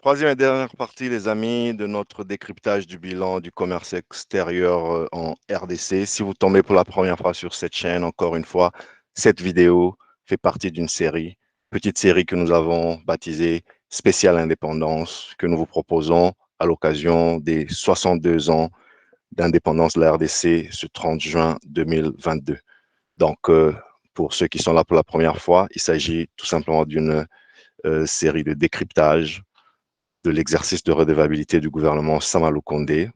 Troisième et dernière partie, les amis, de notre décryptage du bilan du commerce extérieur en RDC. Si vous tombez pour la première fois sur cette chaîne, encore une fois, cette vidéo fait partie d'une série, petite série que nous avons baptisée Spéciale Indépendance, que nous vous proposons à l'occasion des 62 ans d'indépendance de la RDC ce 30 juin 2022. Donc, pour ceux qui sont là pour la première fois, il s'agit tout simplement d'une série de décryptage de l'exercice de redevabilité du gouvernement Samalou Condé.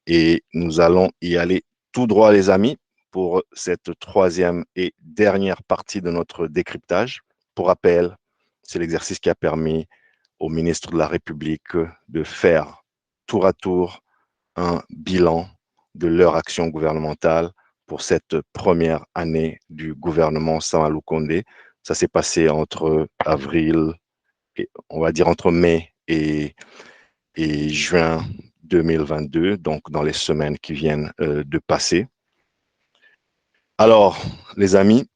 Et nous allons y aller tout droit, les amis, pour cette troisième et dernière partie de notre décryptage. Pour rappel, c'est l'exercice qui a permis au ministre de la République de faire tour à tour un bilan de leur action gouvernementale pour cette première année du gouvernement Samalou Condé. Ça s'est passé entre avril, et, on va dire entre mai et juin 2022, donc dans les semaines qui viennent de passer. Alors, les amis,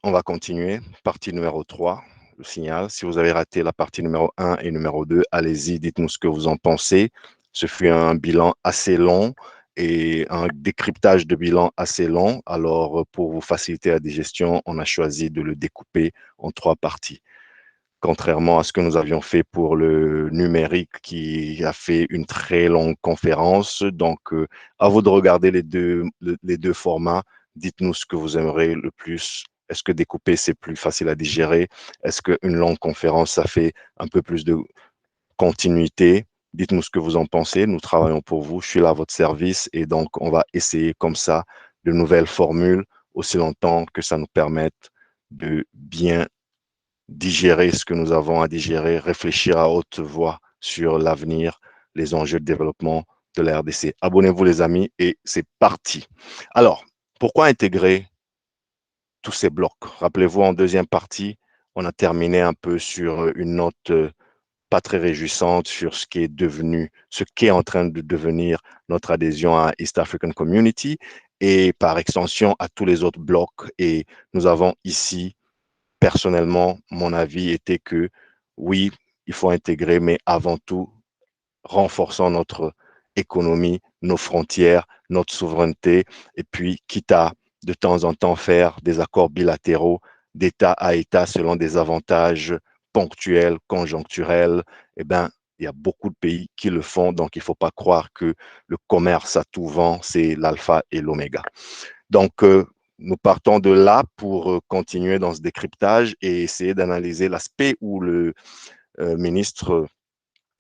on va continuer. Partie numéro 3, le signal. Si vous avez raté la partie numéro 1 et numéro 2, allez-y, dites-nous ce que vous en pensez. Ce fut un bilan assez long et un décryptage de bilan assez long. Alors, pour vous faciliter la digestion, on a choisi de le découper en 3 parties, contrairement à ce que nous avions fait pour le numérique qui a fait une très longue conférence. Donc, à vous de regarder les deux formats. Dites-nous ce que vous aimerez le plus. Est-ce que découper, c'est plus facile à digérer? Est-ce qu'une longue conférence, ça fait un peu plus de continuité? Dites-nous ce que vous en pensez. Nous travaillons pour vous. Je suis là à votre service et donc on va essayer comme ça de nouvelles formules aussi longtemps que ça nous permette de bien digérer ce que nous avons à digérer, réfléchir à haute voix sur l'avenir, les enjeux de développement de la RDC. Abonnez-vous les amis et c'est parti. Alors, pourquoi intégrer tous ces blocs? Rappelez-vous, en deuxième partie, on a terminé un peu sur une note pas très réjouissante sur ce qui est devenu, ce qui est en train de devenir notre adhésion à East African Community et par extension à tous les autres blocs. Et nous avons ici personnellement, mon avis était que oui, il faut intégrer, mais avant tout, renforçant notre économie, nos frontières, notre souveraineté, et puis quitte à de temps en temps faire des accords bilatéraux d'État à État selon des avantages ponctuels, conjoncturels, eh bien, il y a beaucoup de pays qui le font, donc il ne faut pas croire que le commerce à tout vent, c'est l'alpha et l'oméga. Donc, nous partons de là pour continuer dans ce décryptage et essayer d'analyser l'aspect où le ministre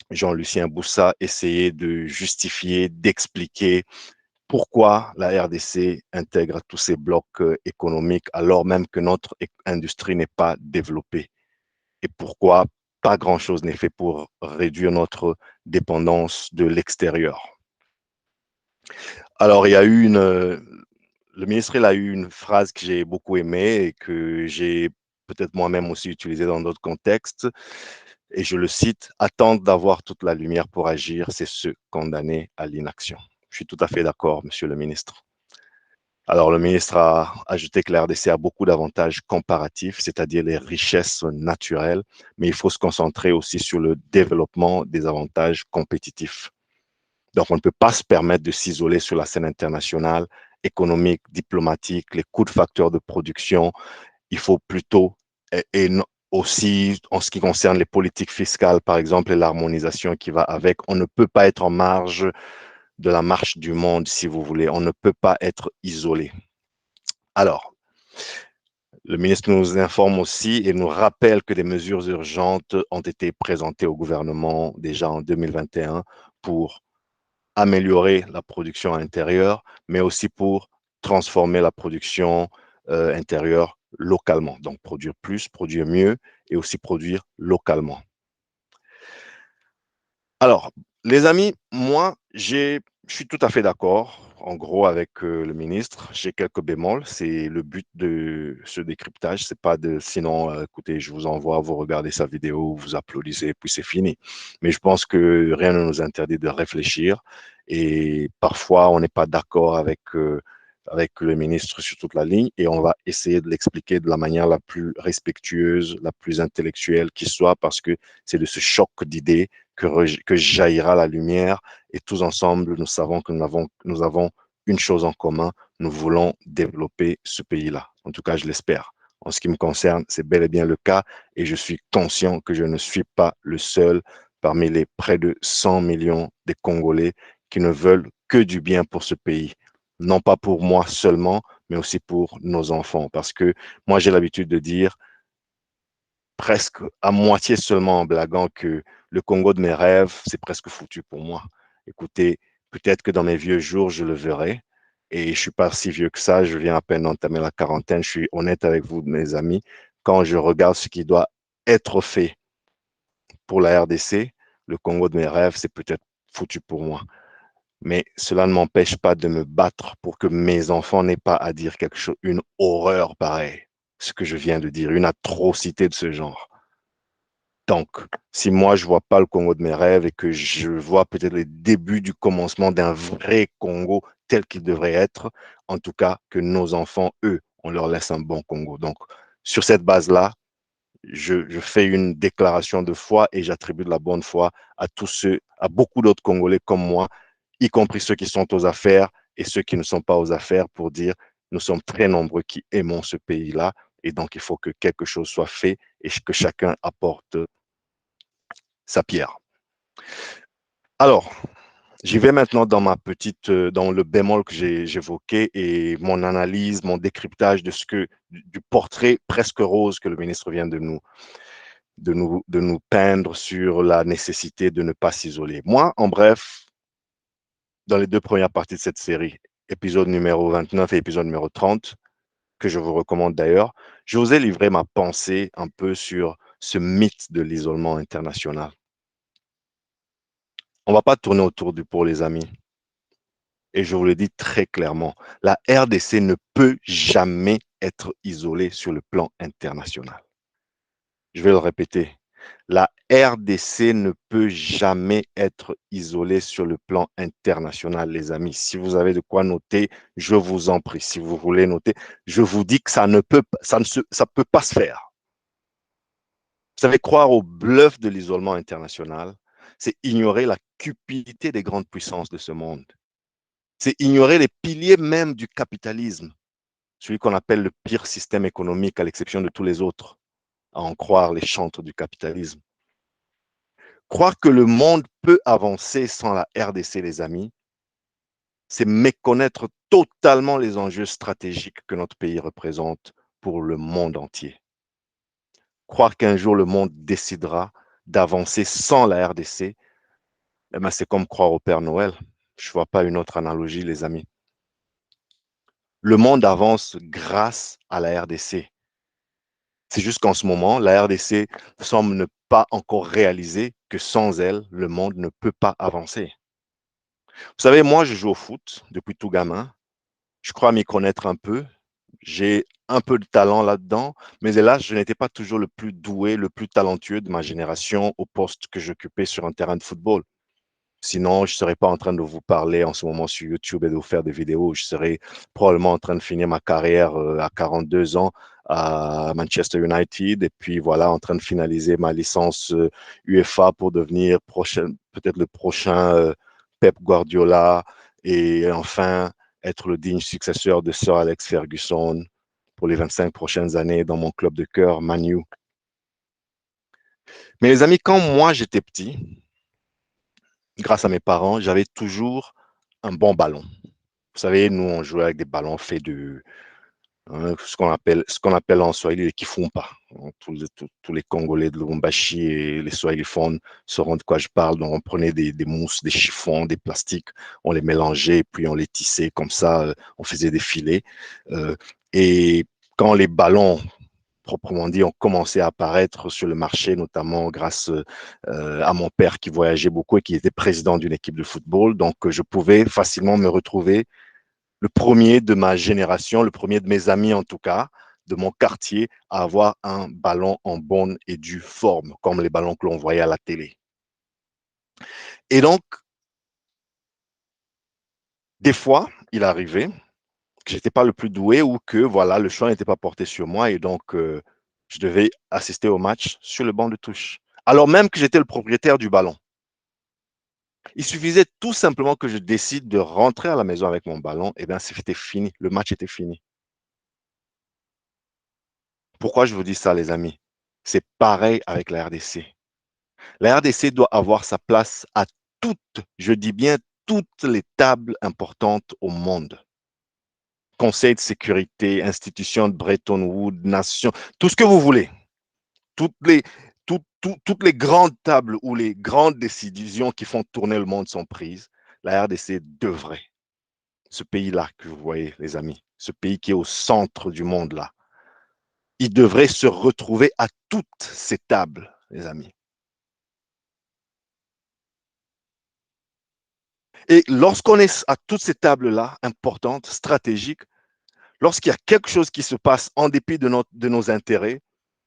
Jean-Lucien Boussa essayait de justifier, d'expliquer pourquoi la RDC intègre tous ces blocs économiques alors même que notre industrie n'est pas développée et pourquoi pas grand-chose n'est fait pour réduire notre dépendance de l'extérieur. Alors, il y a eu le ministre, il a eu une phrase que j'ai beaucoup aimée et que j'ai peut-être moi-même aussi utilisée dans d'autres contextes. Et je le cite, attendre d'avoir toute la lumière pour agir, c'est se condamner à l'inaction. Je suis tout à fait d'accord, monsieur le ministre. Alors, le ministre a ajouté que la RDC a beaucoup d'avantages comparatifs, c'est-à-dire les richesses naturelles, mais il faut se concentrer aussi sur le développement des avantages compétitifs. Donc, on ne peut pas se permettre de s'isoler sur la scène internationale, économique, diplomatique, les coûts de facteurs de production. Il faut plutôt, et aussi en ce qui concerne les politiques fiscales, par exemple, et l'harmonisation qui va avec, on ne peut pas être en marge de la marche du monde, si vous voulez. On ne peut pas être isolé. Alors, le ministre nous informe aussi et nous rappelle que des mesures urgentes ont été présentées au gouvernement déjà en 2021 pour améliorer la production intérieure, mais aussi pour transformer la production intérieure localement. Donc, produire plus, produire mieux et aussi produire localement. Alors, les amis, moi, je suis tout à fait d'accord, en gros, avec le ministre. J'ai quelques bémols. C'est le but de ce décryptage. C'est pas de, sinon, écoutez, je vous envoie, vous regardez sa vidéo, vous applaudissez, puis c'est fini. Mais je pense que rien ne nous interdit de réfléchir. Et parfois, on n'est pas d'accord avec le ministre sur toute la ligne et on va essayer de l'expliquer de la manière la plus respectueuse, la plus intellectuelle qui soit, parce que c'est de ce choc d'idées que jaillira la lumière et tous ensemble, nous savons que nous avons une chose en commun, nous voulons développer ce pays-là. En tout cas, je l'espère. En ce qui me concerne, c'est bel et bien le cas et je suis conscient que je ne suis pas le seul parmi les près de 100 millions de Congolais qui ne veulent que du bien pour ce pays. Non pas pour moi seulement, mais aussi pour nos enfants. Parce que moi, j'ai l'habitude de dire presque à moitié seulement en blaguant que le Congo de mes rêves, c'est presque foutu pour moi. Écoutez, peut-être que dans mes vieux jours, je le verrai. Et je ne suis pas si vieux que ça, je viens à peine d'entamer la quarantaine. Je suis honnête avec vous, mes amis. Quand je regarde ce qui doit être fait pour la RDC, le Congo de mes rêves, c'est peut-être foutu pour moi. Mais cela ne m'empêche pas de me battre pour que mes enfants n'aient pas à dire quelque chose, une horreur pareille, ce que je viens de dire, une atrocité de ce genre. Donc, si moi, je ne vois pas le Congo de mes rêves et que je vois peut-être les débuts du commencement d'un vrai Congo tel qu'il devrait être, en tout cas, que nos enfants, eux, on leur laisse un bon Congo. Donc, sur cette base-là, je fais une déclaration de foi et j'attribue de la bonne foi à tous ceux, à beaucoup d'autres Congolais comme moi, y compris ceux qui sont aux affaires et ceux qui ne sont pas aux affaires pour dire nous sommes très nombreux qui aimons ce pays-là et donc il faut que quelque chose soit fait et que chacun apporte sa pierre. Alors, j'y vais maintenant dans dans le bémol que j'évoqué et mon analyse, mon décryptage du portrait presque rose que le ministre vient de nous peindre sur la nécessité de ne pas s'isoler. Moi, en bref, dans les deux premières parties de cette série, épisode numéro 29 et épisode numéro 30, que je vous recommande d'ailleurs, je vous ai livré ma pensée un peu sur ce mythe de l'isolement international. On ne va pas tourner autour du pot, les amis. Et je vous le dis très clairement, la RDC ne peut jamais être isolée sur le plan international. Je vais le répéter. La RDC ne peut jamais être isolée sur le plan international, les amis. Si vous avez de quoi noter, je vous en prie. Si vous voulez noter, je vous dis que ça peut pas se faire. Vous savez, croire au bluff de l'isolement international, c'est ignorer la cupidité des grandes puissances de ce monde. C'est ignorer les piliers même du capitalisme, celui qu'on appelle le pire système économique à l'exception de tous les autres, à en croire les chantres du capitalisme. Croire que le monde peut avancer sans la RDC, les amis, c'est méconnaître totalement les enjeux stratégiques que notre pays représente pour le monde entier. Croire qu'un jour le monde décidera d'avancer sans la RDC, eh ben c'est comme croire au Père Noël. Je ne vois pas une autre analogie, les amis. Le monde avance grâce à la RDC. C'est juste qu'en ce moment, la RDC semble ne pas encore réaliser que sans elle, le monde ne peut pas avancer. Vous savez, moi, je joue au foot depuis tout gamin. Je crois m'y connaître un peu. J'ai un peu de talent là-dedans, mais hélas, je n'étais pas toujours le plus doué, le plus talentueux de ma génération au poste que j'occupais sur un terrain de football. Sinon, je ne serais pas en train de vous parler en ce moment sur YouTube et de vous faire des vidéos. Je serais probablement en train de finir ma carrière à 42 ans à Manchester United et puis voilà, en train de finaliser ma licence UEFA pour devenir peut-être le prochain Pep Guardiola et enfin être le digne successeur de Sir Alex Ferguson pour les 25 prochaines années dans mon club de cœur, Man U. Mais les amis, quand moi j'étais petit, grâce à mes parents, j'avais toujours un bon ballon. Vous savez, nous, on jouait avec des ballons faits de ce qu'on appelle en Swahili les kifumpa. Tous les Congolais de Lubumbashi et les Swahiliphones sauront de quoi je parle. Donc, on prenait des mousses, des chiffons, des plastiques, on les mélangeait, puis on les tissait comme ça, on faisait des filets. Et quand les ballons proprement dit, ont commencé à apparaître sur le marché, notamment grâce à mon père qui voyageait beaucoup et qui était président d'une équipe de football. Donc, je pouvais facilement me retrouver le premier de ma génération, le premier de mes amis en tout cas, de mon quartier, à avoir un ballon en bonne et due forme, comme les ballons que l'on voyait à la télé. Et donc, des fois, il arrivait que j'étais pas le plus doué ou que voilà, le choix n'était pas porté sur moi et donc je devais assister au match sur le banc de touche. Alors même que j'étais le propriétaire du ballon. Il suffisait tout simplement que je décide de rentrer à la maison avec mon ballon, et bien c'était fini, le match était fini. Pourquoi je vous dis ça, les amis? C'est pareil avec la RDC. La RDC doit avoir sa place à toutes, je dis bien toutes les tables importantes au monde. Conseil de sécurité, institution de Bretton Woods, nation, tout ce que vous voulez. Toutes les, toutes les grandes tables où les grandes décisions qui font tourner le monde sont prises. La RDC devrait, ce pays-là que vous voyez, les amis, ce pays qui est au centre du monde là, il devrait se retrouver à toutes ces tables, les amis. Et lorsqu'on est à toutes ces tables-là, importantes, stratégiques, lorsqu'il y a quelque chose qui se passe en dépit de nos intérêts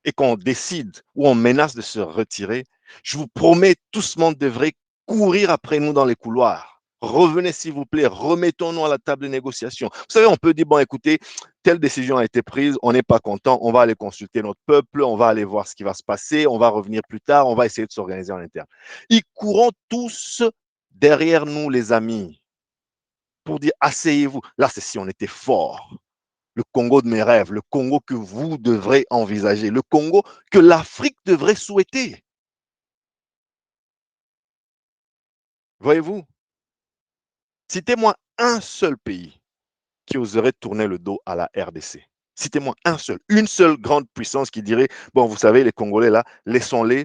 et qu'on décide ou on menace de se retirer, je vous promets, tout ce monde devrait courir après nous dans les couloirs. Revenez, s'il vous plaît, remettons-nous à la table de négociation. Vous savez, on peut dire, bon, écoutez, telle décision a été prise, on n'est pas content, on va aller consulter notre peuple, on va aller voir ce qui va se passer, on va revenir plus tard, on va essayer de s'organiser en interne. Ils courront tous derrière nous, les amis, pour dire, asseyez-vous. Là, c'est si on était fort. Le Congo de mes rêves, le Congo que vous devrez envisager, le Congo que l'Afrique devrait souhaiter. Voyez-vous, citez-moi un seul pays qui oserait tourner le dos à la RDC. Citez-moi un seul, une seule grande puissance qui dirait, bon, vous savez, les Congolais là, laissons-les,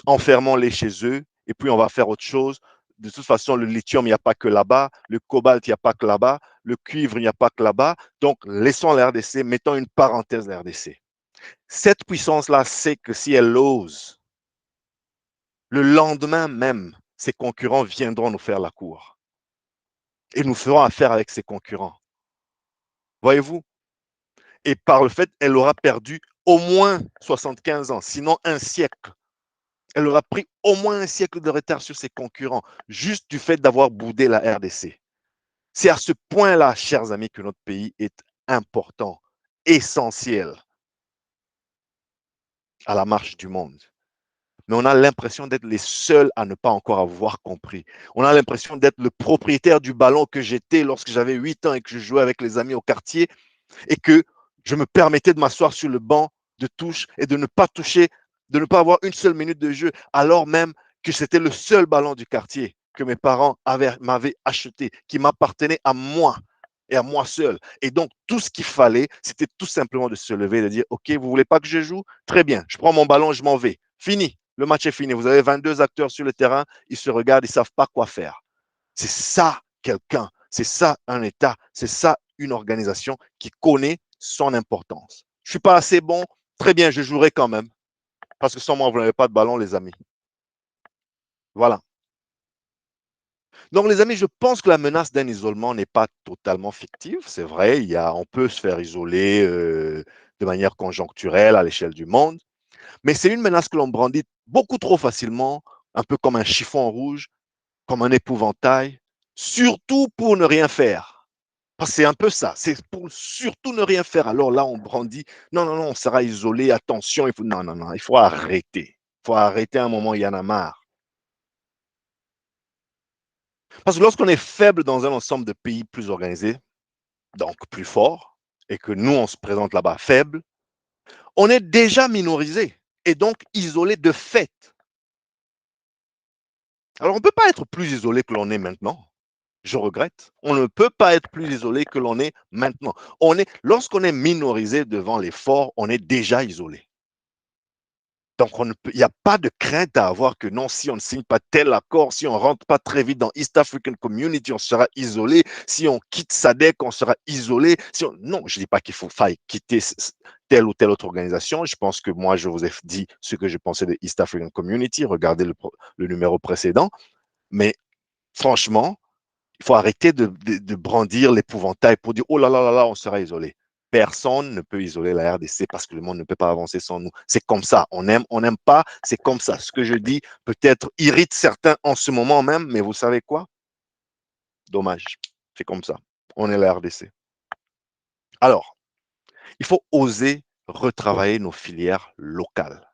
enfermons-les chez eux, et puis on va faire autre chose. De toute façon, le lithium, il n'y a pas que là-bas, le cobalt, il n'y a pas que là-bas, le cuivre, il n'y a pas que là-bas. Donc, laissons la RDC, mettons une parenthèse la RDC. Cette puissance-là sait que si elle ose, le lendemain même, ses concurrents viendront nous faire la cour. Et nous ferons affaire avec ses concurrents. Voyez-vous? Et par le fait, elle aura perdu au moins 75 ans, sinon un siècle. Elle aura pris au moins un siècle de retard sur ses concurrents, juste du fait d'avoir boudé la RDC. C'est à ce point-là, chers amis, que notre pays est important, essentiel à la marche du monde. Mais on a l'impression d'être les seuls à ne pas encore avoir compris. On a l'impression d'être le propriétaire du ballon que j'étais lorsque j'avais 8 ans et que je jouais avec les amis au quartier et que je me permettais de m'asseoir sur le banc de touche et de ne pas toucher, de ne pas avoir une seule minute de jeu, alors même que c'était le seul ballon du quartier que mes parents m'avaient acheté, qui m'appartenait à moi et à moi seul. Et donc, tout ce qu'il fallait, c'était tout simplement de se lever et de dire, OK, vous voulez pas que je joue? Très bien, je prends mon ballon, je m'en vais. Fini, le match est fini. Vous avez 22 acteurs sur le terrain, ils se regardent, ils ne savent pas quoi faire. C'est ça quelqu'un, c'est ça un État, c'est ça une organisation qui connaît son importance. Je ne suis pas assez bon, très bien, je jouerai quand même. Parce que sans moi, vous n'avez pas de ballon, les amis. Voilà. Donc, les amis, je pense que la menace d'un isolement n'est pas totalement fictive. C'est vrai, on peut se faire isoler de manière conjoncturelle à l'échelle du monde, mais c'est une menace que l'on brandit beaucoup trop facilement, un peu comme un chiffon rouge, comme un épouvantail, surtout pour ne rien faire. Parce que c'est un peu ça, c'est pour surtout ne rien faire. Alors là, on brandit, non, non, non, on sera isolé, attention, non, non, non, il faut arrêter. Il faut arrêter à un moment, il y en a marre. Parce que lorsqu'on est faible dans un ensemble de pays plus organisés, donc plus forts, et que nous, on se présente là-bas faible, on est déjà minorisé et donc isolé de fait. Alors, on ne peut pas être plus isolé que l'on est maintenant. Je regrette. On ne peut pas être plus isolé que l'on est maintenant. Lorsqu'on est minorisé devant les forts, on est déjà isolé. Donc, il n'y a pas de crainte à avoir que non, si on ne signe pas tel accord, si on ne rentre pas très vite dans East African Community, on sera isolé. Si on quitte SADC, on sera isolé. Non, je ne dis pas qu'il faille quitter telle ou telle autre organisation. Je pense que moi, je vous ai dit ce que je pensais de East African Community. Regardez le numéro précédent. Mais franchement, il faut arrêter de brandir l'épouvantail pour dire oh là là là là, on sera isolé. Personne ne peut isoler la RDC parce que le monde ne peut pas avancer sans nous. C'est comme ça. On n'aime pas, c'est comme ça. Ce que je dis peut-être irrite certains en ce moment même, mais vous savez quoi? Dommage. C'est comme ça. On est la RDC. Alors, il faut oser retravailler nos filières locales.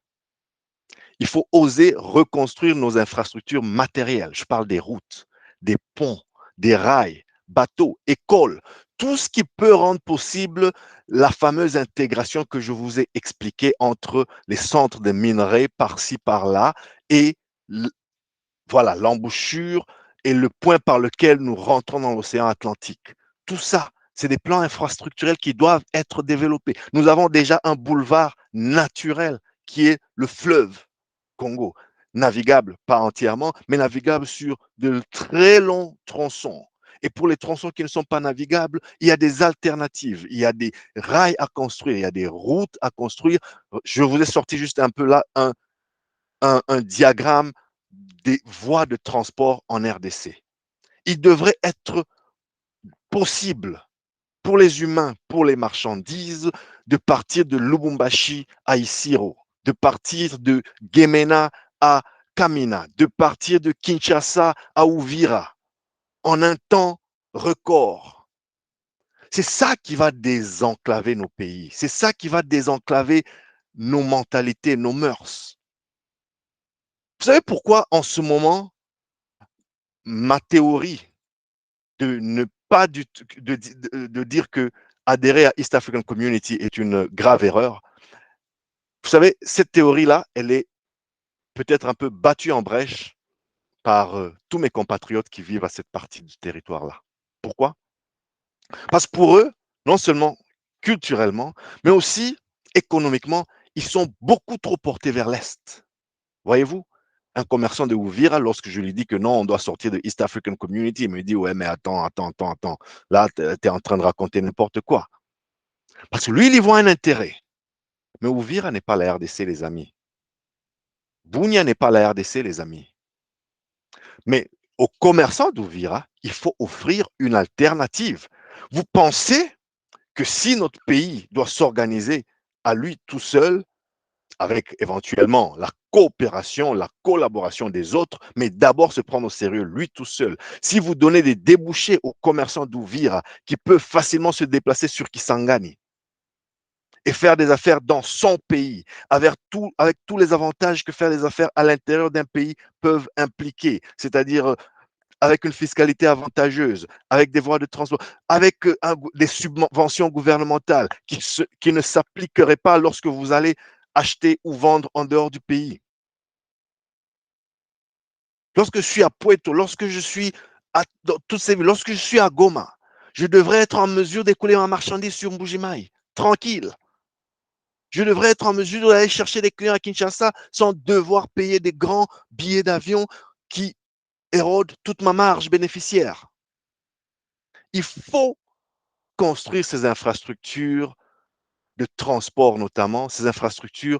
Il faut oser reconstruire nos infrastructures matérielles. Je parle des routes, des ponts, des rails, bateaux, écoles, tout ce qui peut rendre possible la fameuse intégration que je vous ai expliquée entre les centres de minerais par-ci, par-là et voilà, l'embouchure et le point par lequel nous rentrons dans l'océan Atlantique. Tout ça, c'est des plans infrastructurels qui doivent être développés. Nous avons déjà un boulevard naturel qui est le fleuve Congo, navigable, pas entièrement, mais navigable sur de très longs tronçons. Et pour les tronçons qui ne sont pas navigables, il y a des alternatives, il y a des rails à construire, il y a des routes à construire. Je vous ai sorti juste un peu là un diagramme des voies de transport en RDC. Il devrait être possible pour les humains, pour les marchandises, de partir de Lubumbashi à Isiro, de partir de Gemena à Kamina, de partir de Kinshasa à Uvira en un temps record. C'est ça qui va désenclaver nos pays. C'est ça qui va désenclaver nos mentalités, nos mœurs. Vous savez pourquoi en ce moment, ma théorie de ne pas de dire que adhérer à East African Community est une grave erreur. Vous savez, cette théorie-là, elle est peut-être un peu battue en brèche par tous mes compatriotes qui vivent à cette partie du territoire-là. Pourquoi? Parce que pour eux, non seulement culturellement, mais aussi économiquement, ils sont beaucoup trop portés vers l'Est. Voyez-vous, un commerçant de Ouvira, lorsque je lui dis que non, on doit sortir de East African Community, il me dit, ouais, mais attends. Là, tu es en train de raconter n'importe quoi. Parce que lui, il y voit un intérêt. Mais Ouvira n'est pas la RDC, les amis. Bunia n'est pas la RDC, les amis. Mais aux commerçants d'Ouvira, il faut offrir une alternative. Vous pensez que si notre pays doit s'organiser à lui tout seul, avec éventuellement la coopération, la collaboration des autres, mais d'abord se prendre au sérieux lui tout seul. Si vous donnez des débouchés aux commerçants d'Ouvira qui peuvent facilement se déplacer sur Kisangani et faire des affaires dans son pays, avec tous les avantages que faire des affaires à l'intérieur d'un pays peuvent impliquer, c'est-à-dire avec une fiscalité avantageuse, avec des voies de transport, avec des subventions gouvernementales qui ne s'appliqueraient pas lorsque vous allez acheter ou vendre en dehors du pays. Lorsque je suis à Puerto, lorsque je suis dans toutes ces villes, lorsque je suis à Goma, je devrais être en mesure d'écouler ma marchandise sur Mbujimaï, tranquille. Je devrais être en mesure d'aller chercher des clients à Kinshasa sans devoir payer des grands billets d'avion qui érodent toute ma marge bénéficiaire. Il faut construire ces infrastructures de transport notamment, ces infrastructures,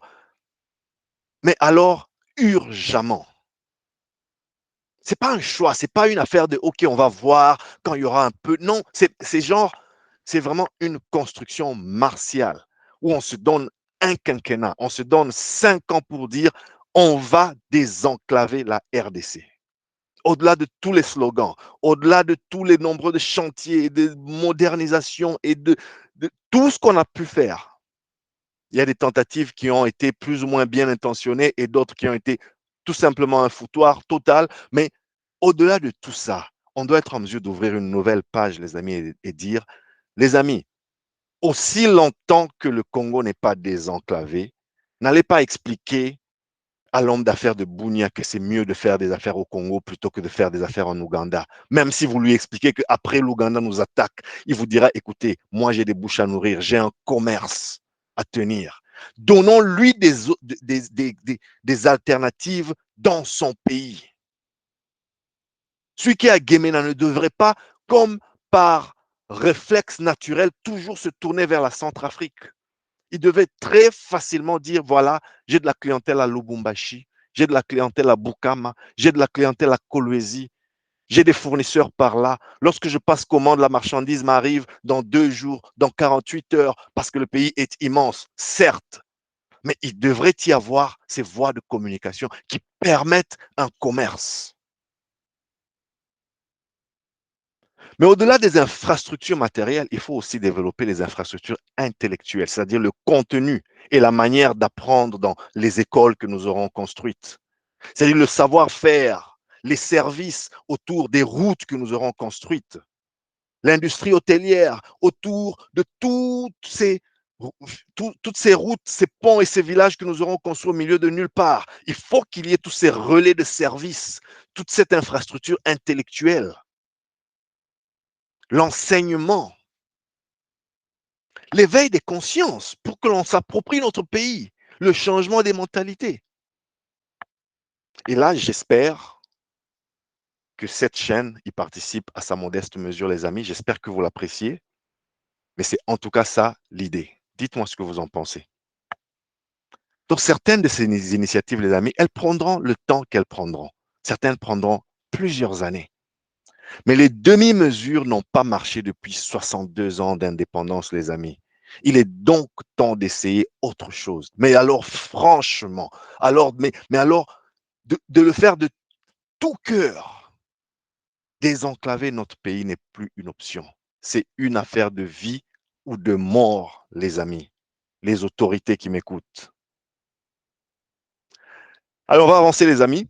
mais alors urgemment. C'est pas un choix, c'est pas une affaire de OK, on va voir quand il y aura un peu. Non, c'est vraiment une construction martiale où on se donne un quinquennat, on se donne 5 ans pour dire on va désenclaver la RDC. Au-delà de tous les slogans, au-delà de tous les nombreux de chantiers, de modernisation et de tout ce qu'on a pu faire. Il y a des tentatives qui ont été plus ou moins bien intentionnées et d'autres qui ont été tout simplement un foutoir total. Mais au-delà de tout ça, on doit être en mesure d'ouvrir une nouvelle page, les amis, et dire, les amis, aussi longtemps que le Congo n'est pas désenclavé, n'allez pas expliquer à l'homme d'affaires de Bunia que c'est mieux de faire des affaires au Congo plutôt que de faire des affaires en Ouganda. Même si vous lui expliquez qu'après l'Ouganda nous attaque, il vous dira, écoutez, moi j'ai des bouches à nourrir, j'ai un commerce à tenir. Donnons-lui des alternatives dans son pays. Celui qui est à Guémena ne devrait pas, comme par réflexe naturel, toujours se tourner vers la Centrafrique. Il devait très facilement dire, voilà, j'ai de la clientèle à Lubumbashi, j'ai de la clientèle à Bukama, j'ai de la clientèle à Kolwezi, j'ai des fournisseurs par là. Lorsque je passe commande, la marchandise m'arrive dans 2 jours, dans 48 heures, parce que le pays est immense, certes. Mais il devrait y avoir ces voies de communication qui permettent un commerce. Mais au-delà des infrastructures matérielles, il faut aussi développer les infrastructures intellectuelles, c'est-à-dire le contenu et la manière d'apprendre dans les écoles que nous aurons construites. C'est-à-dire le savoir-faire, les services autour des routes que nous aurons construites, l'industrie hôtelière autour de toutes ces routes, ces ponts et ces villages que nous aurons construits au milieu de nulle part. Il faut qu'il y ait tous ces relais de services, toute cette infrastructure intellectuelle, l'enseignement, l'éveil des consciences pour que l'on s'approprie notre pays, le changement des mentalités. Et là, j'espère que cette chaîne y participe à sa modeste mesure, les amis. J'espère que vous l'appréciez, mais c'est en tout cas ça l'idée. Dites-moi ce que vous en pensez. Donc, certaines de ces initiatives, les amis, elles prendront le temps qu'elles prendront. Certaines prendront plusieurs années. Mais les demi-mesures n'ont pas marché depuis 62 ans d'indépendance, les amis. Il est donc temps d'essayer autre chose. Mais alors, franchement, mais alors, de le faire de tout cœur. Désenclaver notre pays n'est plus une option. C'est une affaire de vie ou de mort, les amis, les autorités qui m'écoutent. Alors, on va avancer, les amis.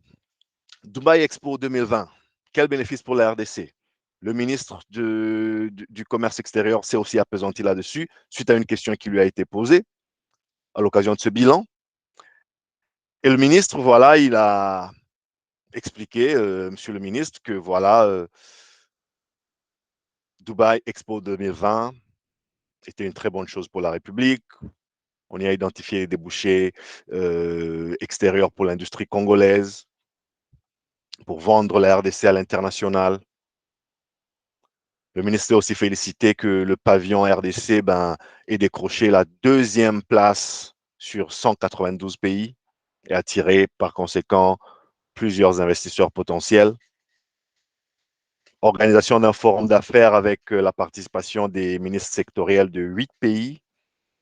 Dubaï Expo 2020, quel bénéfice pour la RDC? Le ministre du Commerce extérieur s'est aussi appesanti là-dessus, suite à une question qui lui a été posée à l'occasion de ce bilan. Et le ministre, voilà, il a expliqué, monsieur le ministre, que voilà, Dubaï Expo 2020 était une très bonne chose pour la République. On y a identifié les débouchés extérieurs pour l'industrie congolaise, pour vendre la RDC à l'international. Le ministre a aussi félicité que le pavillon RDC ait décroché la deuxième place sur 192 pays et attiré par conséquent plusieurs investisseurs potentiels. Organisation d'un forum d'affaires avec la participation des ministres sectoriels de 8 pays,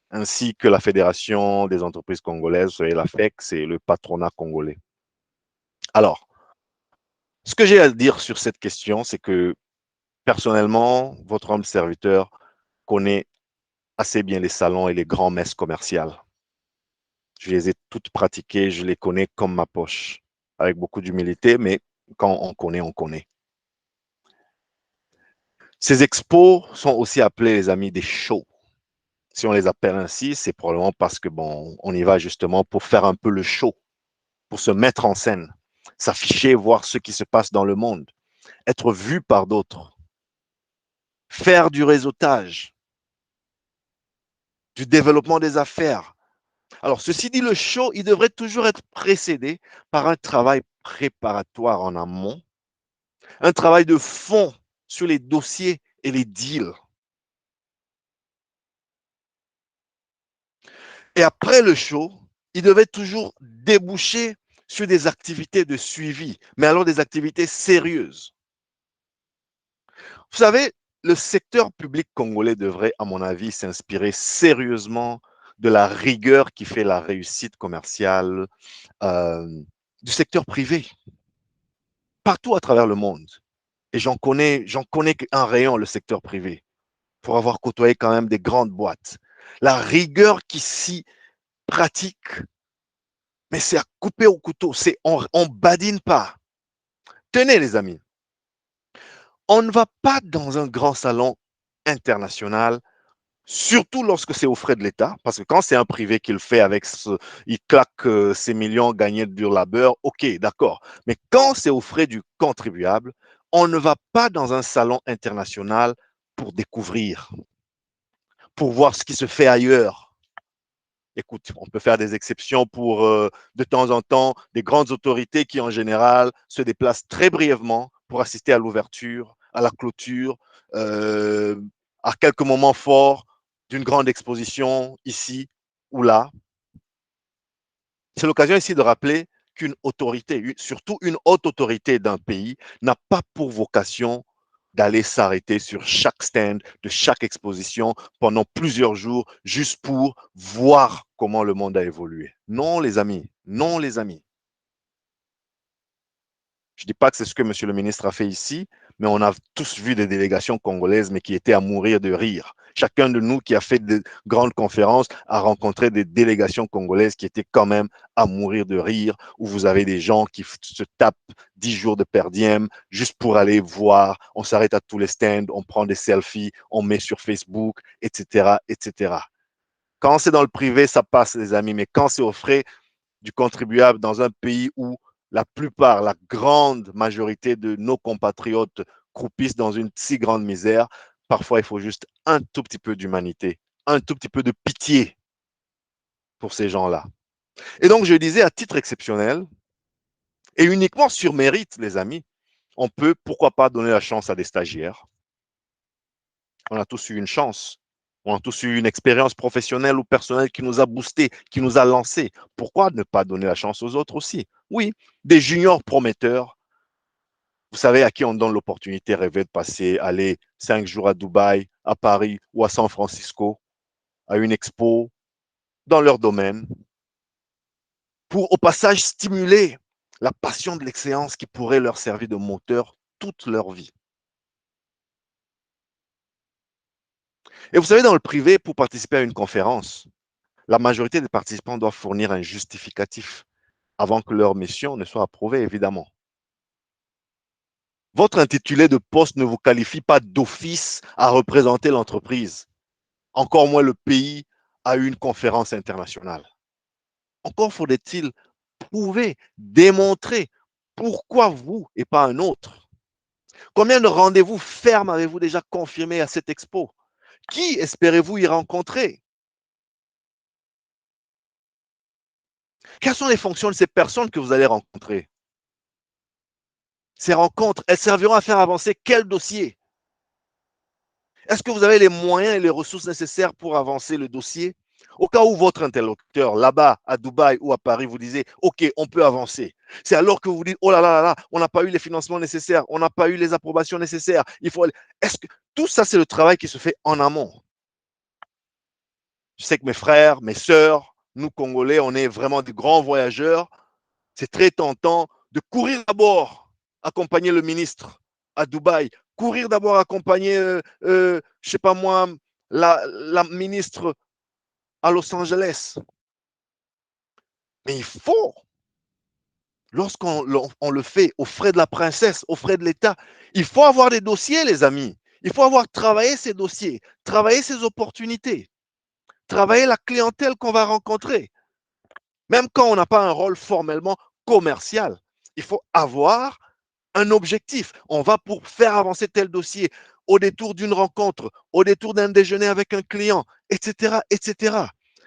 ainsi que la Fédération des entreprises congolaises, vous savez, la FEC, c'est le patronat congolais. Alors, ce que j'ai à dire sur cette question, c'est que personnellement, votre homme serviteur connaît assez bien les salons et les grands messes commerciales. Je les ai toutes pratiquées, je les connais comme ma poche, avec beaucoup d'humilité, mais quand on connaît, on connaît. Ces expos sont aussi appelés, les amis, des shows. Si on les appelle ainsi, c'est probablement parce que bon, on y va justement pour faire un peu le show, pour se mettre en scène, s'afficher, voir ce qui se passe dans le monde, être vu par d'autres, faire du réseautage, du développement des affaires. Alors, ceci dit, le show, il devrait toujours être précédé par un travail préparatoire en amont, un travail de fond sur les dossiers et les deals. Et après le show, il devait toujours déboucher sur des activités de suivi, mais alors des activités sérieuses. Vous savez, le secteur public congolais devrait, à mon avis, s'inspirer sérieusement de la rigueur qui fait la réussite commerciale euh, du secteur privé, partout à travers le monde. Et j'en connais un rayon, le secteur privé, pour avoir côtoyé quand même des grandes boîtes. La rigueur qui s'y pratique, mais c'est à couper au couteau, on badine pas. Tenez les amis, on ne va pas dans un grand salon international, surtout lorsque c'est aux frais de l'État, parce que quand c'est un privé qui le fait il claque ses millions gagnés de dur labeur, ok, d'accord. Mais quand c'est aux frais du contribuable, on ne va pas dans un salon international pour découvrir, pour voir ce qui se fait ailleurs. Écoute, on peut faire des exceptions pour, de temps en temps, des grandes autorités qui, en général, se déplacent très brièvement pour assister à l'ouverture, à la clôture, euh, à quelques moments forts d'une grande exposition ici ou là. C'est l'occasion ici de rappeler qu'une autorité, surtout une haute autorité d'un pays, n'a pas pour vocation d'aller s'arrêter sur chaque stand de chaque exposition pendant plusieurs jours juste pour voir comment le monde a évolué. Non, les amis, non, les amis. Je ne dis pas que c'est ce que monsieur le ministre a fait ici, mais on a tous vu des délégations congolaises, mais qui étaient à mourir de rire. Chacun de nous qui a fait de grandes conférences a rencontré des délégations congolaises qui étaient quand même à mourir de rire, où vous avez des gens qui se tapent 10 jours de per diem juste pour aller voir. On s'arrête à tous les stands, on prend des selfies, on met sur Facebook, etc., etc. Quand c'est dans le privé, ça passe, les amis, mais quand c'est aux frais du contribuable dans un pays où la plupart, la grande majorité de nos compatriotes croupissent dans une si grande misère, parfois il faut juste un tout petit peu d'humanité, un tout petit peu de pitié pour ces gens-là. Et donc, je disais, à titre exceptionnel, et uniquement sur mérite, les amis, on peut, pourquoi pas, donner la chance à des stagiaires. On a tous eu une chance. On a tous eu une expérience professionnelle ou personnelle qui nous a boosté, qui nous a lancé. Pourquoi ne pas donner la chance aux autres aussi? Oui, des juniors prometteurs. Vous savez à qui on donne l'opportunité rêver de passer, aller 5 jours à Dubaï, à Paris ou à San Francisco, à une expo dans leur domaine, pour au passage stimuler la passion de l'excellence qui pourrait leur servir de moteur toute leur vie. Et vous savez, dans le privé, pour participer à une conférence, la majorité des participants doivent fournir un justificatif avant que leur mission ne soit approuvée, évidemment. Votre intitulé de poste ne vous qualifie pas d'office à représenter l'entreprise, encore moins le pays à une conférence internationale. Encore faudrait-il prouver, démontrer pourquoi vous et pas un autre. Combien de rendez-vous fermes avez-vous déjà confirmés à cette expo? Qui espérez-vous y rencontrer? Quelles sont les fonctions de ces personnes que vous allez rencontrer? Ces rencontres, elles serviront à faire avancer quel dossier? Est-ce que vous avez les moyens et les ressources nécessaires pour avancer le dossier? Au cas où votre interlocuteur, là-bas, à Dubaï ou à Paris, vous disait, OK, on peut avancer. C'est alors que vous vous dites, oh là là là là, on n'a pas eu les financements nécessaires, on n'a pas eu les approbations nécessaires. Il faut. Est-ce que tout ça, c'est le travail qui se fait en amont? Je sais que mes frères, mes sœurs, nous Congolais, on est vraiment des grands voyageurs. C'est très tentant de courir d'abord, accompagner le ministre à Dubaï, courir d'abord, accompagner, je ne sais pas moi, la ministre à Los Angeles. Mais il faut, lorsqu'on on le fait aux frais de la princesse, aux frais de l'État, il faut avoir des dossiers, les amis. Il faut avoir travaillé ces dossiers, travailler ces opportunités, travailler la clientèle qu'on va rencontrer. Même quand on n'a pas un rôle formellement commercial, il faut avoir un objectif. On va pour faire avancer tel dossier au détour d'une rencontre, au détour d'un déjeuner avec un client, etc., etc.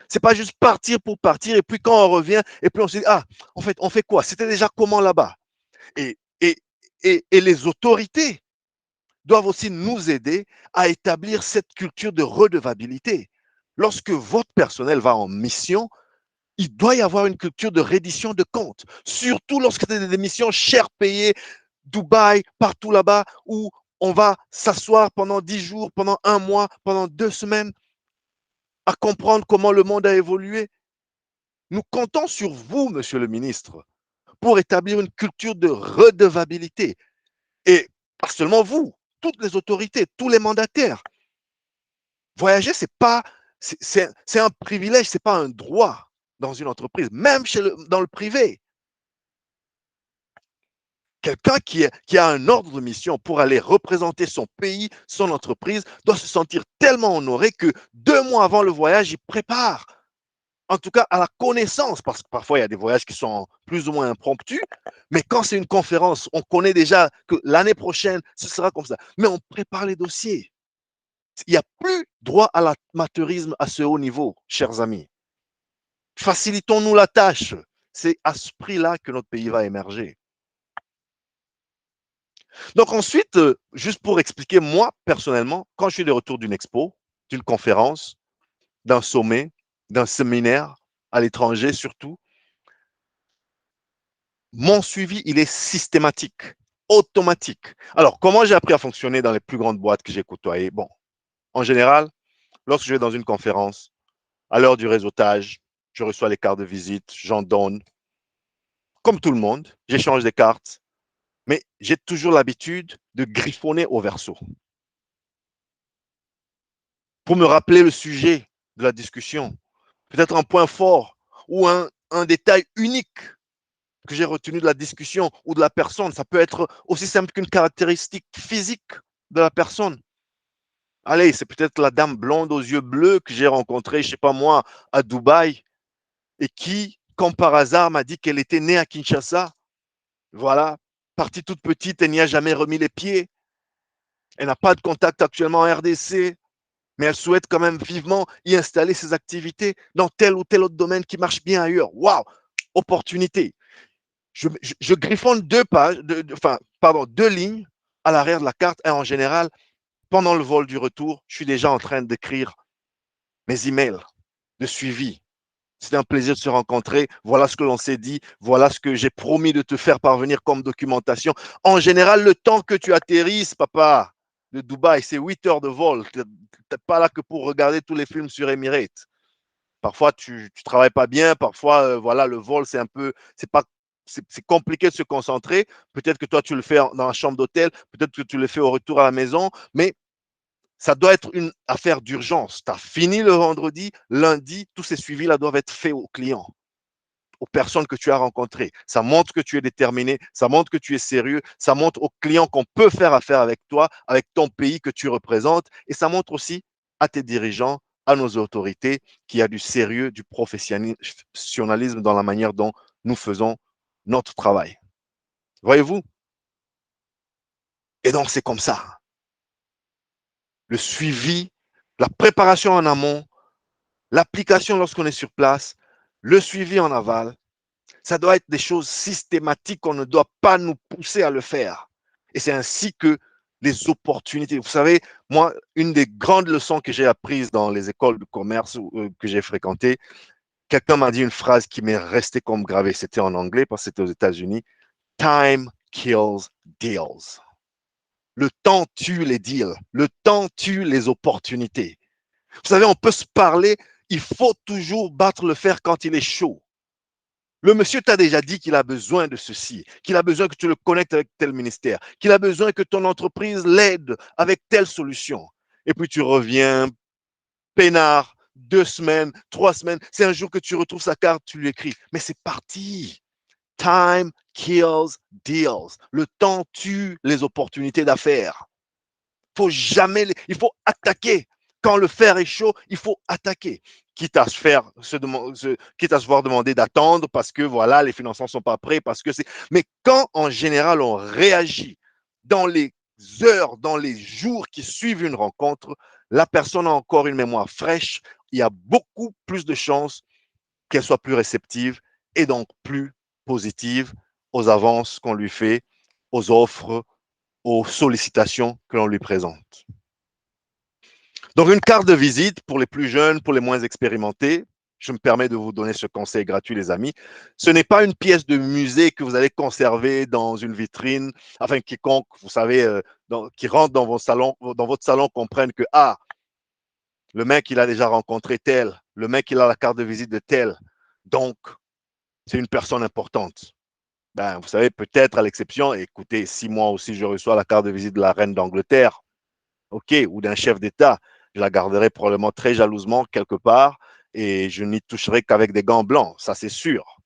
C'est pas juste partir pour partir et puis quand on revient et puis on se dit ah en fait on fait quoi? C'était déjà comment là-bas? Et, et, et les autorités doivent aussi nous aider à établir cette culture de redevabilité. Lorsque votre personnel va en mission, il doit y avoir une culture de reddition de comptes, surtout lorsque c'est des missions chères payées, Dubaï, partout là-bas, où on va s'asseoir pendant 10 jours, pendant un mois, pendant 2 semaines, à comprendre comment le monde a évolué. Nous comptons sur vous, monsieur le ministre, pour établir une culture de redevabilité. Et pas seulement vous, toutes les autorités, tous les mandataires. Voyager, c'est un privilège, c'est pas un droit dans une entreprise, même dans le privé. Quelqu'un qui a un ordre de mission pour aller représenter son pays, son entreprise, doit se sentir tellement honoré que 2 mois avant le voyage, il prépare, en tout cas à la connaissance, parce que parfois il y a des voyages qui sont plus ou moins impromptus, mais quand c'est une conférence, on connaît déjà que l'année prochaine, ce sera comme ça. Mais on prépare les dossiers. Il n'y a plus droit à l'amateurisme à ce haut niveau, chers amis. Facilitons-nous la tâche. C'est à ce prix-là que notre pays va émerger. Donc ensuite, juste pour expliquer, moi, personnellement, quand je suis de retour d'une expo, d'une conférence, d'un sommet, d'un séminaire, à l'étranger surtout, mon suivi, il est systématique, automatique. Alors, comment j'ai appris à fonctionner dans les plus grandes boîtes que j'ai côtoyées? Bon, en général, lorsque je vais dans une conférence, à l'heure du réseautage, je reçois les cartes de visite, j'en donne, comme tout le monde, j'échange des cartes, Mais j'ai toujours l'habitude de griffonner au verso pour me rappeler le sujet de la discussion, peut-être un point fort ou un détail unique que j'ai retenu de la discussion ou de la personne. Ça peut être aussi simple qu'une caractéristique physique de la personne. Allez, c'est peut-être la dame blonde aux yeux bleus que j'ai rencontrée, je ne sais pas moi, à Dubaï, et qui, comme par hasard, m'a dit qu'elle était née à Kinshasa. Voilà, partie toute petite, elle n'y a jamais remis les pieds. Elle n'a pas de contact actuellement en RDC, mais elle souhaite quand même vivement y installer ses activités dans tel ou tel autre domaine qui marche bien ailleurs. Waouh, opportunité. Je griffonne deux pages, deux lignes à l'arrière de la carte et en général, pendant le vol du retour, je suis déjà en train d'écrire mes emails de suivi. C'était un plaisir de se rencontrer. Voilà ce que l'on s'est dit. Voilà ce que j'ai promis de te faire parvenir comme documentation. En général, le temps que tu atterrisses, papa, de Dubaï, c'est 8 heures de vol. Tu n'es pas là que pour regarder tous les films sur Emirates. Parfois, tu ne travailles pas bien. Parfois, voilà, le vol, c'est un peu, c'est pas, c'est compliqué de se concentrer. Peut-être que toi, tu le fais dans la chambre d'hôtel. Peut-être que tu le fais au retour à la maison. Mais ça doit être une affaire d'urgence. Tu as fini le vendredi, lundi, tous ces suivis-là doivent être faits aux clients, aux personnes que tu as rencontrées. Ça montre que tu es déterminé, ça montre que tu es sérieux, ça montre aux clients qu'on peut faire affaire avec toi, avec ton pays que tu représentes, et ça montre aussi à tes dirigeants, à nos autorités, qu'il y a du sérieux, du professionnalisme dans la manière dont nous faisons notre travail. Voyez-vous? Et donc, c'est comme ça. Le suivi, la préparation en amont, l'application lorsqu'on est sur place, le suivi en aval, ça doit être des choses systématiques qu'on ne doit pas nous pousser à le faire. Et c'est ainsi que les opportunités. Vous savez, moi, une des grandes leçons que j'ai apprises dans les écoles de commerce que j'ai fréquentées, quelqu'un m'a dit une phrase qui m'est restée comme gravée. C'était en anglais parce que c'était aux États-Unis. Time kills deals. Le temps tue les deals. Le temps tue les opportunités. Vous savez, on peut se parler. Il faut toujours battre le fer quand il est chaud. Le monsieur t'a déjà dit qu'il a besoin de ceci, qu'il a besoin que tu le connectes avec tel ministère, qu'il a besoin que ton entreprise l'aide avec telle solution. Et puis tu reviens, peinard, 2 semaines, 3 semaines. C'est un jour que tu retrouves sa carte, tu lui écris. Mais c'est parti. Time kills deals. Le temps tue les opportunités d'affaires. Faut jamais, il faut attaquer. Quand le fer est chaud, il faut attaquer. Quitte à quitte à se voir demander d'attendre parce que voilà, les financements ne sont pas prêts, parce que c'est. Mais quand en général on réagit dans les heures, dans les jours qui suivent une rencontre, la personne a encore une mémoire fraîche. Il y a beaucoup plus de chances qu'elle soit plus réceptive et donc plus positive aux avances qu'on lui fait, aux offres, aux sollicitations que l'on lui présente. Donc, une carte de visite pour les plus jeunes, pour les moins expérimentés, je me permets de vous donner ce conseil gratuit, les amis. Ce n'est pas une pièce de musée que vous allez conserver dans une vitrine, afin que quiconque, vous savez, qui rentre dans votre salon comprenne que, ah, le mec, il a déjà rencontré tel, le mec, il a la carte de visite de tel. Donc, c'est une personne importante. Ben, vous savez, peut-être à l'exception, écoutez, si moi aussi je reçois la carte de visite de la reine d'Angleterre, OK, ou d'un chef d'État, je la garderai probablement très jalousement quelque part et je n'y toucherai qu'avec des gants blancs, ça c'est sûr.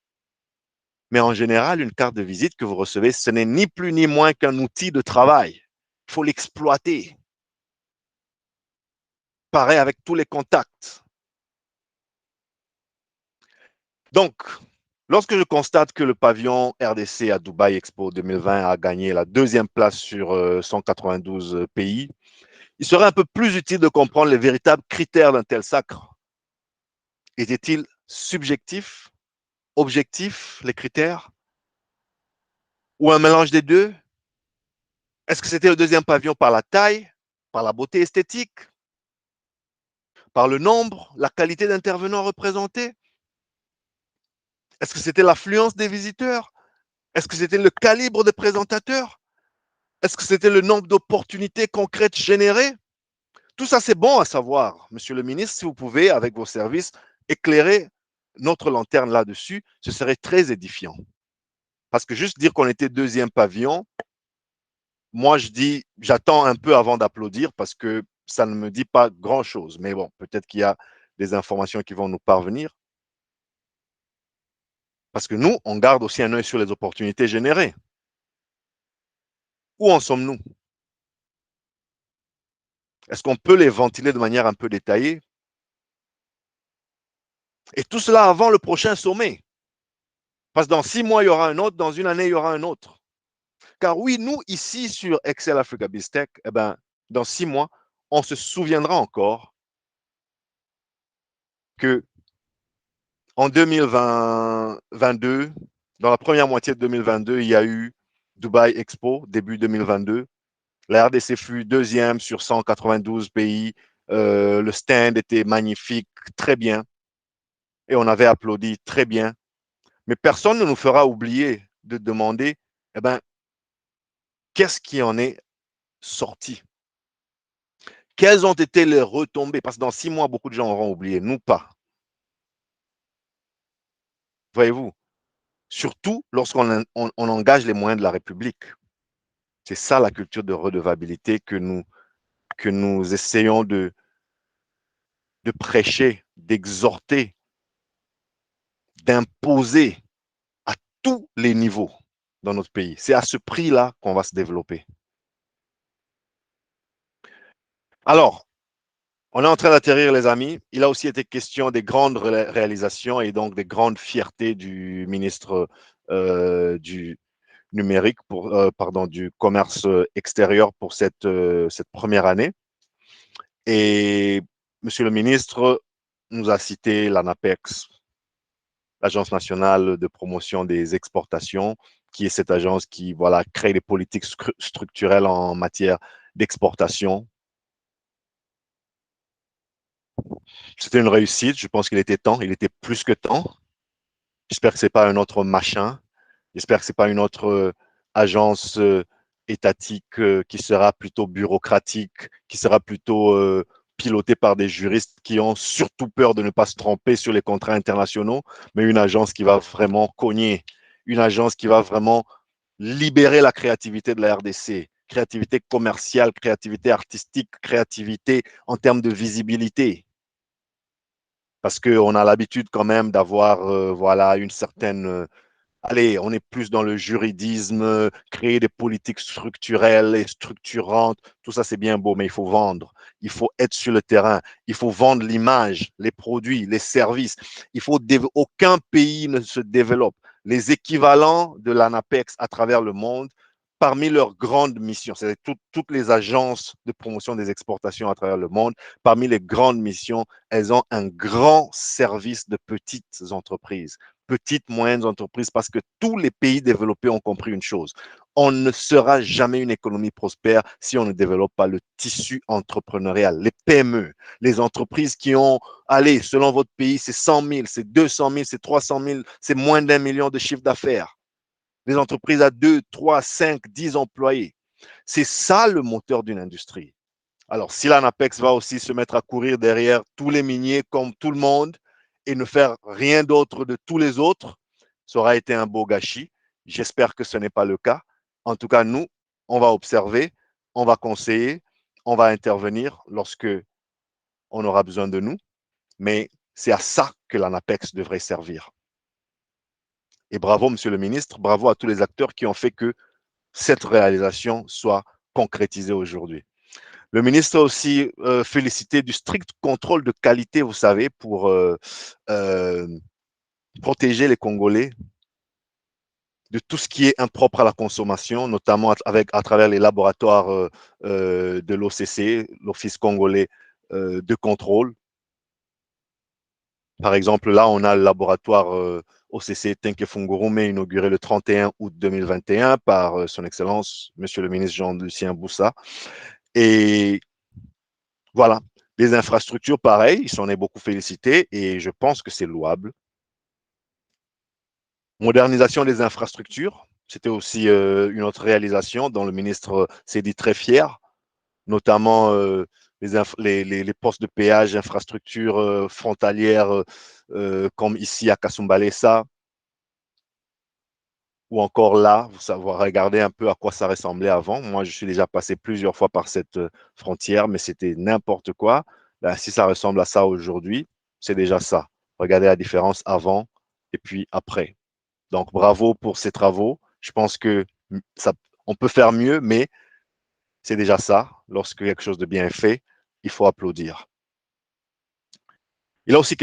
Mais en général, une carte de visite que vous recevez, ce n'est ni plus ni moins qu'un outil de travail. Il faut l'exploiter. Pareil avec tous les contacts. Donc, lorsque je constate que le pavillon RDC à Dubaï Expo 2020 a gagné la deuxième place sur 192 pays, il serait un peu plus utile de comprendre les véritables critères d'un tel sacre. Était-il subjectif, objectif, les critères, ou un mélange des deux? Est-ce que c'était le deuxième pavillon par la taille, par la beauté esthétique, par le nombre, la qualité d'intervenants représentés? Est-ce que c'était l'affluence des visiteurs? Est-ce que c'était le calibre des présentateurs? Est-ce que c'était le nombre d'opportunités concrètes générées? Tout ça, c'est bon à savoir, monsieur le ministre. Si vous pouvez, avec vos services, éclairer notre lanterne là-dessus, ce serait très édifiant. Parce que juste dire qu'on était deuxième pavillon, moi, je dis, j'attends un peu avant d'applaudir parce que ça ne me dit pas grand-chose. Mais bon, peut-être qu'il y a des informations qui vont nous parvenir. Parce que nous, on garde aussi un œil sur les opportunités générées. Où en sommes-nous? Est-ce qu'on peut les ventiler de manière un peu détaillée? Et tout cela avant le prochain sommet. Parce que dans 6 mois, il y aura un autre, dans une année, il y aura un autre. Car oui, nous, ici sur Excel Africa BizTech, eh ben, dans 6 mois, on se souviendra encore que en 2022, dans la première moitié de 2022, il y a eu Dubai Expo, début 2022. La RDC fut deuxième sur 192 pays. Le stand était magnifique, très bien. Et on avait applaudi très bien. Mais personne ne nous fera oublier de demander, eh ben, qu'est-ce qui en est sorti? Quelles ont été les retombées? Parce que dans 6 mois, beaucoup de gens auront oublié, nous pas. Voyez-vous? Surtout lorsqu'on on engage les moyens de la République. C'est ça la culture de redevabilité que nous essayons de prêcher, d'exhorter, d'imposer à tous les niveaux dans notre pays. C'est à ce prix-là qu'on va se développer. Alors, on est en train d'atterrir, les amis. Il a aussi été question des grandes réalisations et donc des grandes fiertés du ministre du numérique, pardon, du commerce extérieur pour cette première année. Et Monsieur le ministre nous a cité l'ANAPEX, l'Agence nationale de promotion des exportations, qui est cette agence qui voilà, crée des politiques structurelles en matière d'exportation. C'était une réussite. Je pense qu'il était temps. Il était plus que temps. J'espère que ce n'est pas un autre machin. J'espère que ce n'est pas une autre agence étatique qui sera plutôt bureaucratique, qui sera plutôt pilotée par des juristes qui ont surtout peur de ne pas se tromper sur les contrats internationaux, mais une agence qui va vraiment cogner, une agence qui va vraiment libérer la créativité de la RDC, créativité commerciale, créativité artistique, créativité en termes de visibilité. Parce qu'on a l'habitude quand même d'avoir voilà, une certaine allez, on est plus dans le juridisme, créer des politiques structurelles et structurantes. Tout ça, c'est bien beau, mais il faut vendre. Il faut être sur le terrain. Il faut vendre l'image, les produits, les services. Aucun pays ne se développe. Les équivalents de l'ANAPEX à travers le monde, parmi leurs grandes missions, c'est toutes les agences de promotion des exportations à travers le monde, parmi les grandes missions, elles ont un grand service de petites entreprises, petites, moyennes entreprises, parce que tous les pays développés ont compris une chose. On ne sera jamais une économie prospère si on ne développe pas le tissu entrepreneurial, les PME, les entreprises qui ont, allez, selon votre pays, c'est 100 000, c'est 200 000, c'est 300 000, c'est moins d'1 million de chiffre d'affaires. Les entreprises à 2, 3, 5, 10 employés. C'est ça le moteur d'une industrie. Alors, si l'ANAPEX va aussi se mettre à courir derrière tous les miniers comme tout le monde et ne faire rien d'autre de tous les autres, ça aura été un beau gâchis. J'espère que ce n'est pas le cas. En tout cas, nous, on va observer, on va conseiller, on va intervenir lorsque on aura besoin de nous. Mais c'est à ça que l'ANAPEX devrait servir. Et bravo, Monsieur le ministre, bravo à tous les acteurs qui ont fait que cette réalisation soit concrétisée aujourd'hui. Le ministre a aussi félicité du strict contrôle de qualité, vous savez, pour euh, protéger les Congolais de tout ce qui est impropre à la consommation, notamment à travers les laboratoires de l'OCC, l'Office congolais de contrôle. Par exemple, là, on a le laboratoire OCC Tenke-Fungurume, inauguré le 31 août 2021 par son Excellence, Monsieur le ministre Jean-Lucien Boussa. Et voilà, les infrastructures, pareil, il s'en est beaucoup félicité et je pense que c'est louable. Modernisation des infrastructures, c'était aussi une autre réalisation dont le ministre s'est dit très fier, notamment les postes de péage, infrastructures frontalières comme ici à Kasumbalesa. ou encore là, vous savoir regarder un peu à quoi ça ressemblait avant. Moi, je suis déjà passé plusieurs fois par cette frontière, mais c'était n'importe quoi. Ben, si ça ressemble à ça aujourd'hui, c'est déjà ça. Regardez la différence avant et puis après. Donc, bravo pour ces travaux. Je pense que ça, on peut faire mieux, mais c'est déjà ça. Lorsque quelque chose de bien est fait, il faut applaudir. Il a aussi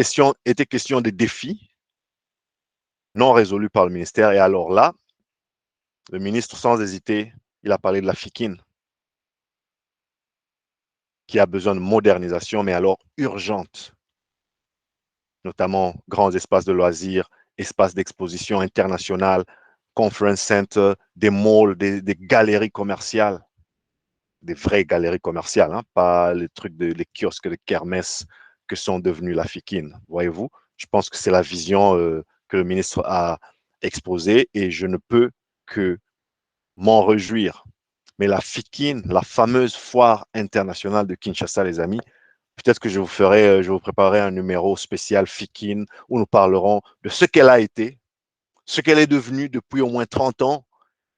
été question des défis non résolus par le ministère. Et alors là, le ministre, sans hésiter, il a parlé de la FIKIN, qui a besoin de modernisation, mais alors urgente, notamment grands espaces de loisirs, espaces d'exposition internationale, conference center, des malls, des galeries commerciales, des vraies galeries commerciales, hein, pas les trucs les kiosques de kermesse que sont devenus la FIKIN. Voyez-vous, je pense que c'est la vision que le ministre a exposée et je ne peux que m'en réjouir. Mais la FIKIN, la fameuse foire internationale de Kinshasa, les amis, peut-être que je vous préparerai un numéro spécial FIKIN où nous parlerons de ce qu'elle a été, ce qu'elle est devenue depuis au moins 30 ans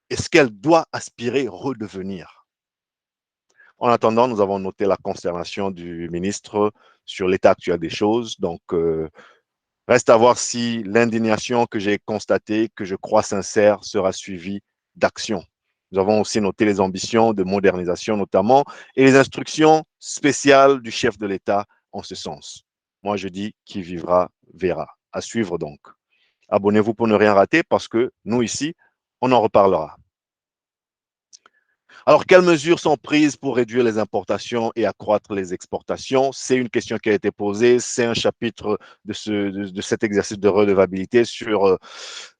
et ce qu'elle doit aspirer redevenir. En attendant, nous avons noté la consternation du ministre sur l'état actuel des choses. Donc, reste à voir si l'indignation que j'ai constatée, que je crois sincère, sera suivie d'action. Nous avons aussi noté les ambitions de modernisation notamment et les instructions spéciales du chef de l'État en ce sens. Moi, je dis qui vivra verra. À suivre donc. Abonnez-vous pour ne rien rater parce que nous ici, on en reparlera. Alors, quelles mesures sont prises pour réduire les importations et accroître les exportations? C'est une question qui a été posée. C'est un chapitre de cet exercice de redevabilité sur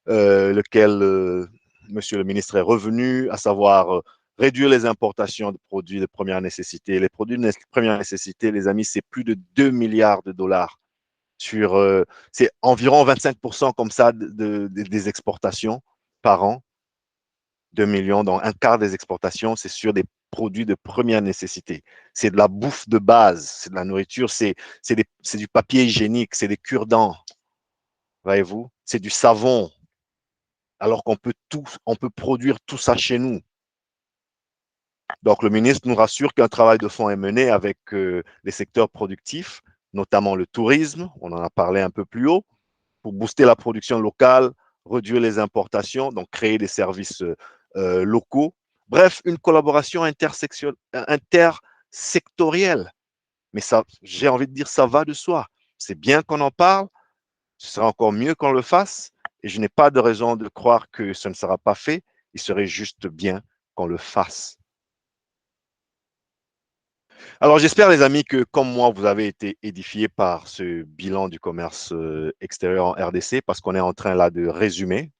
lequel Monsieur le ministre est revenu, à savoir réduire les importations de produits de première nécessité. Les produits de première nécessité, les amis, c'est plus de 2 milliards de dollars. C'est environ 25% comme ça des exportations par an. 2 millions, donc un quart des exportations, c'est sur des produits de première nécessité. C'est de la bouffe de base, c'est de la nourriture, c'est du papier hygiénique, c'est des cure-dents, voyez-vous, c'est du savon, alors on peut produire tout ça chez nous. Donc le ministre nous rassure qu'un travail de fond est mené avec les secteurs productifs, notamment le tourisme, on en a parlé un peu plus haut, pour booster la production locale, réduire les importations, donc créer des services locaux. Bref, une collaboration intersectorielle. Mais ça, j'ai envie de dire, ça va de soi. C'est bien qu'on en parle, ce sera encore mieux qu'on le fasse, et je n'ai pas de raison de croire que ce ne sera pas fait. Il serait juste bien qu'on le fasse. Alors, j'espère, les amis, que comme moi, vous avez été édifiés par ce bilan du commerce extérieur en RDC, parce qu'on est en train là de résumer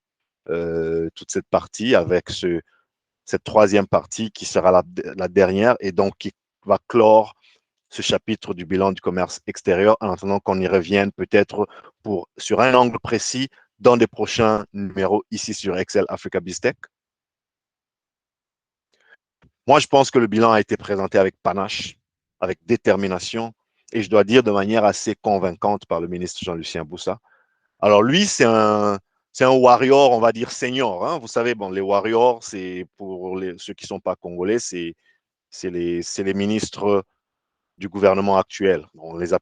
toute cette partie avec cette troisième partie qui sera la dernière et donc qui va clore ce chapitre du bilan du commerce extérieur en attendant qu'on y revienne peut-être sur un angle précis dans des prochains numéros ici sur Excel Africa BizTech. Moi, je pense que le bilan a été présenté avec panache, avec détermination et je dois dire de manière assez convaincante par le ministre Jean-Lucien Boussa. Alors lui, c'est un warrior, on va dire senior. Hein. Vous savez, bon, les warriors, c'est pour ceux qui ne sont pas congolais, c'est les ministres du gouvernement actuel. On les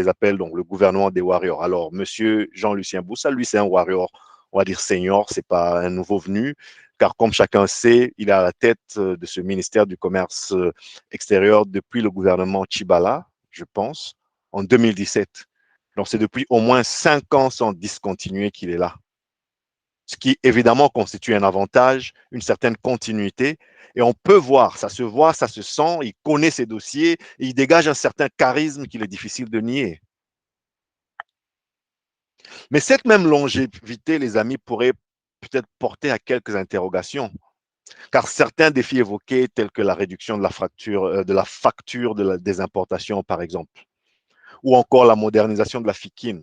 appelle donc le gouvernement des warriors. Alors, monsieur Jean-Lucien Boussa, lui, c'est un warrior, on va dire senior, c'est pas un nouveau venu, car comme chacun sait, il est à la tête de ce ministère du commerce extérieur depuis le gouvernement Tchibala, je pense, en 2017. Donc, c'est depuis au moins 5 ans sans discontinuer qu'il est là. Ce qui, évidemment, constitue un avantage, une certaine continuité. Et on peut voir, ça se voit, ça se sent, il connaît ses dossiers, et il dégage un certain charisme qu'il est difficile de nier. Mais cette même longévité, les amis, pourrait peut-être porter à quelques interrogations. Car certains défis évoqués, tels que la réduction de la facture des importations, par exemple, ou encore la modernisation de la FIKIN,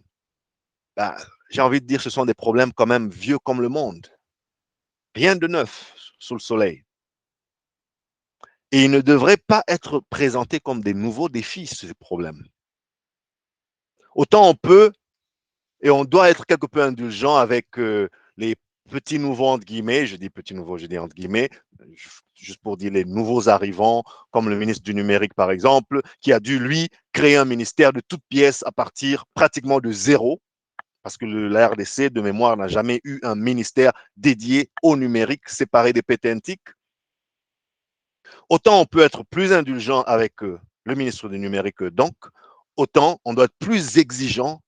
ben, j'ai envie de dire que ce sont des problèmes quand même vieux comme le monde. Rien de neuf sous le soleil. Et ils ne devraient pas être présentés comme des nouveaux défis, ces problèmes. Autant on peut et on doit être quelque peu indulgent avec les petits nouveaux, entre guillemets, je dis petits nouveaux, je dis entre guillemets, juste pour dire les nouveaux arrivants, comme le ministre du numérique, par exemple, qui a dû, lui, créer un ministère de toutes pièces à partir pratiquement de zéro, parce que la RDC, de mémoire, n'a jamais eu un ministère dédié au numérique, séparé des pétentiques. Autant on peut être plus indulgent avec le ministre du numérique, donc, autant on doit être plus exigeant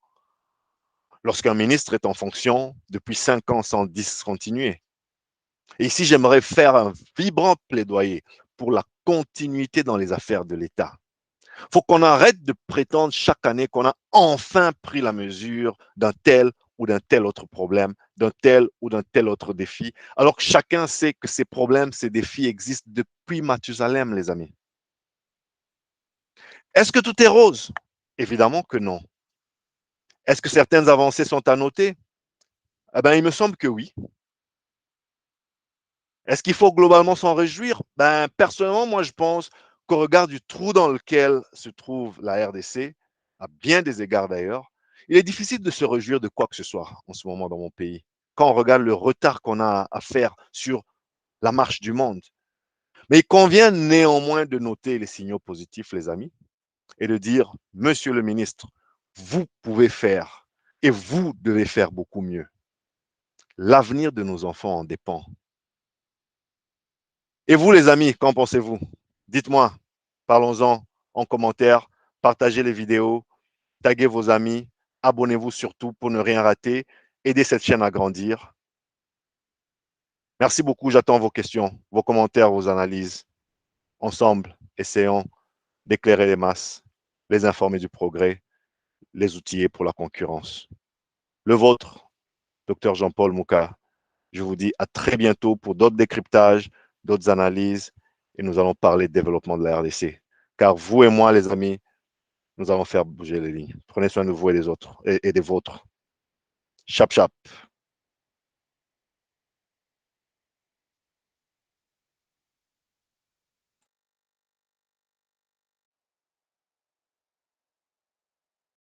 lorsqu'un ministre est en fonction depuis 5 ans sans discontinuer. Et ici, j'aimerais faire un vibrant plaidoyer pour la continuité dans les affaires de l'État. Il faut qu'on arrête de prétendre chaque année qu'on a enfin pris la mesure d'un tel ou d'un tel autre problème, d'un tel ou d'un tel autre défi, alors que chacun sait que ces problèmes, ces défis existent depuis Mathusalem, les amis. Est-ce que tout est rose? Évidemment que non. Est-ce que certaines avancées sont à noter? Eh bien, il me semble que oui. Est-ce qu'il faut globalement s'en réjouir? Ben, personnellement, moi, je pense qu'au regard du trou dans lequel se trouve la RDC, à bien des égards d'ailleurs, il est difficile de se réjouir de quoi que ce soit en ce moment dans mon pays. Quand on regarde le retard qu'on a à faire sur la marche du monde. Mais il convient néanmoins de noter les signaux positifs, les amis, et de dire, Monsieur le ministre, vous pouvez faire et vous devez faire beaucoup mieux. L'avenir de nos enfants en dépend. Et vous, les amis, qu'en pensez-vous? Dites-moi, parlons-en en commentaire, partagez les vidéos, taguez vos amis, abonnez-vous surtout pour ne rien rater, aidez cette chaîne à grandir. Merci beaucoup, j'attends vos questions, vos commentaires, vos analyses. Ensemble, essayons d'éclairer les masses, les informer du progrès, les outiller pour la concurrence. Le vôtre, Dr Jean-Paul Mouka. Je vous dis à très bientôt pour d'autres décryptages, d'autres analyses, et nous allons parler de développement de la RDC. Car vous et moi, les amis, nous allons faire bouger les lignes. Prenez soin de vous et des autres et des vôtres. Chap chap.